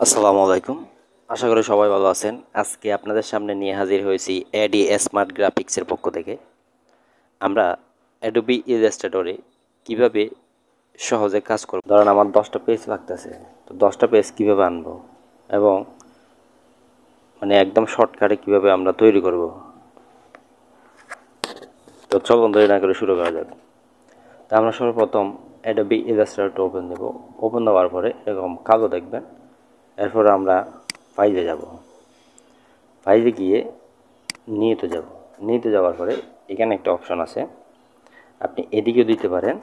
আসসালামু আলাইকুম। আশা করি সবাই ভালো আছেন। আজকে আপনাদের সামনে নিয়ে হাজির হয়েছি এডি স্মার্ট গ্রাফিক্সের পক্ষ থেকে। আমরা অ্যাডোবি ইলাস্ট্রেটরে কিভাবে সহজে কাজ করব। ধরেন আমার 10টা পেজ লাগতেছে, তো 10টা পেজ কিভাবে আনবো এবং মানে একদম শর্টকাটে কিভাবে আমরা তৈরি করব। তো চলুন দেরি না করে শুরু করা যাক। তা আমরা সর্বপ্রথম অ্যাডোবি ইলাস্ট্রেটর ওপেন দেব। ওপেন দেওয়ার পরে এরকম কালো দেখবেন। এরপরে আমরা ফাইলে যাব। ফাইলে গিয়ে নিতে যাওয়ার পরে এখানে একটা অপশন আছে, আপনি এদিকেও দিতে পারেন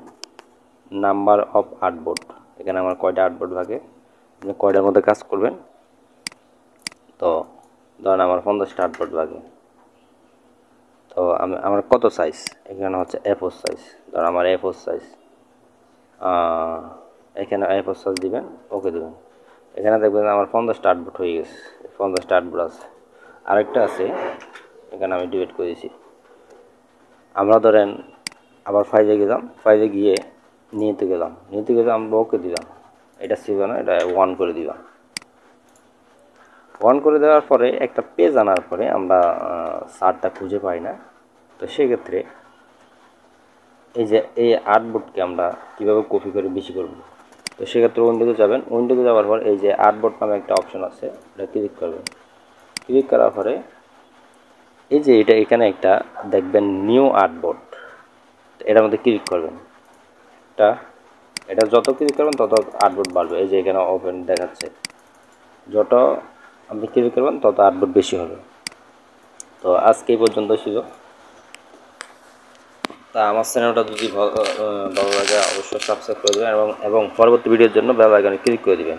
নাম্বার অফ আর্টবোর্ড। এখানে আমার কয়টা আর্টবোর্ড লাগে, আপনি কয়টার মধ্যে কাজ করবেন। তো ধরেন আমার 50টা আর্টবোর্ড লাগে। তো আমার কত সাইজ, এখানে হচ্ছে A4 সাইজ। ধর আমার A4 সাইজ, এখানে A4 সাইজ দিবেন, ওকে দেবেন। এখানে দেখবেন আমার 50টা আর্টবোর্ড হয়ে গেছে, 50টা আর্টবোর্ড আছে। আরেকটা আছে, এখানে আমি ডিলিট করে দিয়েছি। আমরা ধরেন আবার ফাইলে গেলাম, ফাইলে গিয়ে নিতে গেলাম আমরা ওকে দিলাম। এটা ছিল না, এটা 1 করে দিলাম। 1 করে দেওয়ার পরে একটা পেজ আনার পরে আমরা সারটা খুঁজে পাই না। তো সেক্ষেত্রে এই যে এই আর্টবোর্ডকে আমরা কীভাবে কপি করে বেশি করব। তো সেক্ষেত্রে উইন্ডোতে যাবেন, উইন্ডোতে যাওয়ার পর এই যে আর্টবোর্ড নামে একটা অপশন আছে, এটা ক্লিক করবেন। ক্লিক করার পরে এই যে এখানে একটা দেখবেন নিউ আর্টবোর্ড, এটার মধ্যে ক্লিক করবেন। এটা যত ক্লিক করবেন তত আর্টবোর্ড বাড়বে। এই যে এখানে ওপেন দেখাচ্ছে, যত আপনি ক্লিক করবেন তত আর্টবোর্ড বেশি হবে। তো আজকে এই পর্যন্ত ছিল। তা আমার চ্যানেলটা যদি ভালো লাগে অবশ্যই সাবস্ক্রাইব করে দেবেন এবং পরবর্তী ভিডিওর জন্য বেল আইকনে ক্লিক করে দেবেন।